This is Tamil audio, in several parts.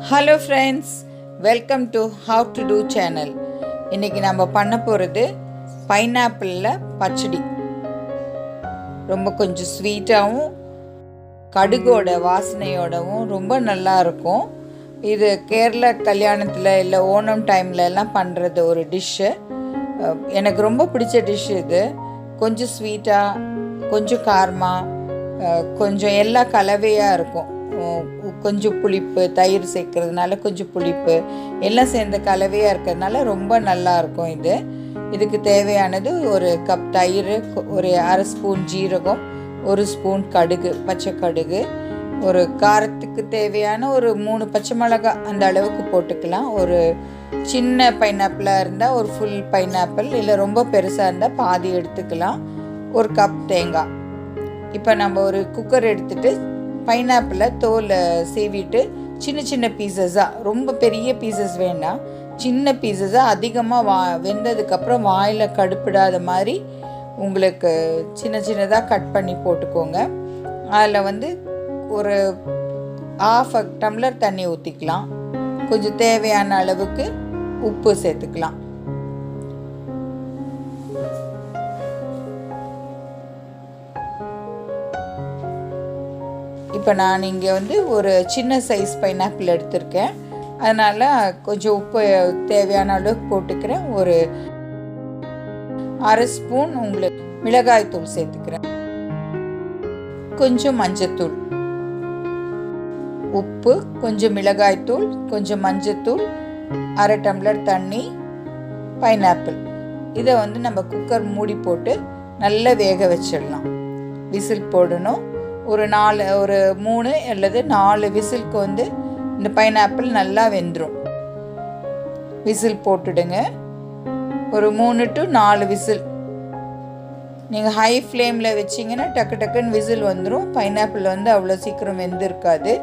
Hello friends, welcome to how to do channel. இன்றைக்கி நம்ம பண்ண போகிறது பைனாப்பிளில் பச்சடி. ரொம்ப கொஞ்சம் ஸ்வீட்டாகவும் கடுகோட வாசனையோடவும் ரொம்ப நல்லா இருக்கும். இது கேரளா கல்யாணத்தில் இல்லை ஓணம் டைமில் எல்லாம் பண்ணுறது ஒரு டிஷ்ஷு. எனக்கு ரொம்ப பிடிச்ச டிஷ் இது. கொஞ்சம் ஸ்வீட்டாக, கொஞ்சம் காரமாக, கொஞ்சம் எல்லா கலவையாக இருக்கும். கொஞ்சம் புளிப்பு, தயிர் சேர்க்கறதுனால கொஞ்சம் புளிப்பு எல்லாம் சேர்ந்த கலவையாக இருக்கிறதுனால ரொம்ப நல்லாயிருக்கும். இதுக்கு தேவையானது ஒரு கப் தயிர், ஒரு அரை ஸ்பூன் ஜீரகம், ஒரு ஸ்பூன் கடுகு, பச்சை கடுகு, ஒரு காரத்துக்கு தேவையான ஒரு 3 பச்சை மிளகாய் அந்த அளவுக்கு போட்டுக்கலாம். ஒரு சின்ன பைனாப்பிளாக இருந்தால் ஒரு ஃபுல் பைனாப்பிள், இல்லை ரொம்ப பெருசாக இருந்தால் பாதி எடுத்துக்கலாம். ஒரு கப் தேங்காய். இப்போ நம்ம ஒரு குக்கர் எடுத்துகிட்டு பைனாப்பிளை தோலை சீவிட்டு சின்ன சின்ன பீசஸாக, ரொம்ப பெரிய பீசஸ் வேண்டாம், சின்ன பீசஸாக அதிகமாக வெந்ததுக்கப்புறம் வாயில் கடுப்பிடாத மாதிரி உங்களுக்கு சின்ன சின்னதாக கட் பண்ணி போட்டுக்கோங்க. அதில் ஒரு 1/2 டம்ளர் தண்ணி ஊற்றிக்கலாம். கொஞ்சம் தேவையான அளவுக்கு உப்பு சேர்த்துக்கலாம். இப்போ நான் இங்கே ஒரு சின்ன சைஸ் பைனாப்பிள் எடுத்திருக்கேன். அதனால் கொஞ்சம் உப்பு தேவையான அளவுக்கு போட்டுக்கிறேன். ஒரு அரை ஸ்பூன் உங்களுக்கு மிளகாய் தூள் சேர்த்துக்கிறேன். கொஞ்சம் மஞ்சத்தூள், உப்பு, கொஞ்சம் மிளகாய் தூள், கொஞ்சம் மஞ்சத்தூள், அரை டம்ளர் தண்ணி, பைனாப்பிள். இதை நம்ம குக்கர் மூடி போட்டு நல்லா வேக வச்சிடலாம். விசில் போடணும். ஒரு 3 அல்லது 4 விசிலுக்கு இந்த பைனாப்பிள் நல்லா வெந்துடும். விசில் போட்டுடுங்க. ஒரு 3 to 4 விசில். நீங்கள் ஹை ஃப்ளேமில் வச்சிங்கன்னா டக்கு டக்குன்னு விசில் வந்துடும். பைனாப்பிள் அவ்வளோ சீக்கிரம் வெந்திருக்காது.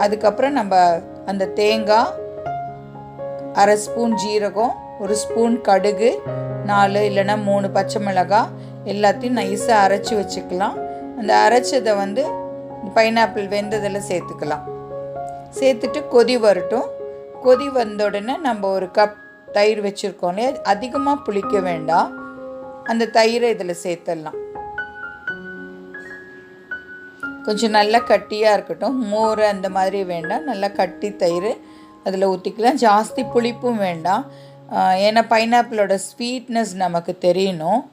அதுக்கப்புறம் நம்ம அந்த தேங்காய், அரை ஸ்பூன் ஜீரகம், ஒரு ஸ்பூன் கடுகு, 4 இல்லைன்னா 3 பச்சை மிளகாய் எல்லாத்தையும் நைஸாக அரைச்சி வச்சுக்கலாம். அந்த அரைச்சதை பைனாப்பிள் வெந்ததில் சேர்த்துக்கலாம். சேர்த்துட்டு கொதி வரட்டும். கொதி வந்த உடனே நம்ம ஒரு கப் தயிர் வச்சுருக்கோம் இல்லையா, அதிகமாக புளிக்க வேண்டாம். அந்த தயிரை இதில் சேர்த்துடலாம். கொஞ்சம் நல்லா கட்டியாக இருக்கட்டும். மோர் அந்த மாதிரி வேண்டாம், நல்லா கட்டி தயிர் அதில் ஊற்றிக்கலாம். ஜாஸ்தி புளிப்பும் வேண்டாம். ஏன்னா பைனாப்பிளோட ஸ்வீட்னஸ் நமக்கு தெரியணும்.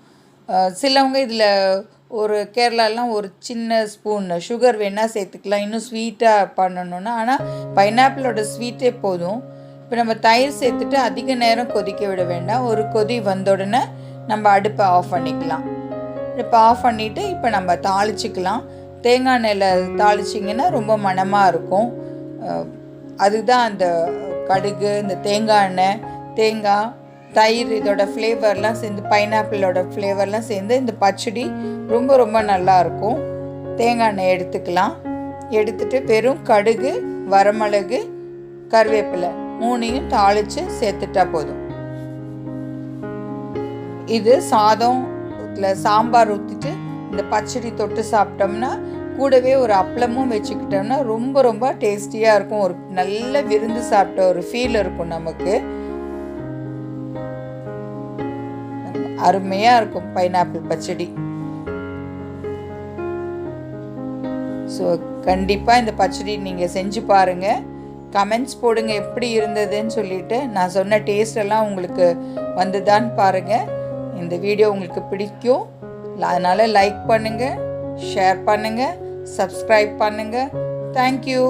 சிலவங்க இதில் ஒரு கேரளாலாம் ஒரு சின்ன ஸ்பூன் சுகர் வேணால் சேர்த்துக்கலாம், இன்னும் ஸ்வீட்டாக பண்ணணுன்னா. ஆனால் பைனாப்பிளோட ஸ்வீட்டே போதும். இப்போ நம்ம தயிர் சேர்த்துட்டு அதிக நேரம் கொதிக்க விட வேண்டாம். ஒரு கொதி வந்த உடனே நம்ம அடுப்பை ஆஃப் பண்ணிக்கலாம். இப்போ ஆஃப் பண்ணிவிட்டு இப்போ நம்ம தாளிச்சிக்கலாம். தேங்காய் எண்ணெயில் தாளிச்சிங்கன்னா ரொம்ப மணமாக இருக்கும். அதுதான் அந்த கடுகு, இந்த தேங்காய் எண்ணெய், தேங்காய், தயிர், இதோட ஃப்ளேவர்லாம் சேர்ந்து, பைனாப்பிளோட ஃப்ளேவர்லாம் சேர்ந்து இந்த பச்சடி ரொம்ப ரொம்ப நல்லாயிருக்கும். தேங்காய் எண்ணெய் எடுத்துக்கலாம். எடுத்துட்டு வெறும் கடுகு, வரமிளகு, கருவேப்பிலை 3ஐயும் தாளித்து சேர்த்துட்டா போதும். இது சாதம் சாம்பார் ஊற்றிட்டு இந்த பச்சடி தொட்டு சாப்பிட்டோம்னா, கூடவே ஒரு அப்பளமும் வச்சுக்கிட்டோம்னா ரொம்ப ரொம்ப டேஸ்டியாக இருக்கும். ஒரு நல்ல விருந்து சாப்பிட்ட ஒரு ஃபீல் இருக்கும் நமக்கு. அருமையாக இருக்கும் பைனாப்பிள் பச்சடி. ஸோ கண்டிப்பாக இந்த பச்சடி நீங்கள் செஞ்சு பாருங்கள். கமெண்ட்ஸ் போடுங்க எப்படி இருந்ததுன்னு சொல்லிவிட்டு. நான் சொன்ன டேஸ்டெல்லாம் உங்களுக்கு வந்துதான்னு பாருங்கள். இந்த வீடியோ உங்களுக்கு பிடிக்கும். அதனால் லைக் பண்ணுங்கள், ஷேர் பண்ணுங்கள், சப்ஸ்கிரைப் பண்ணுங்கள். தேங்க்யூ.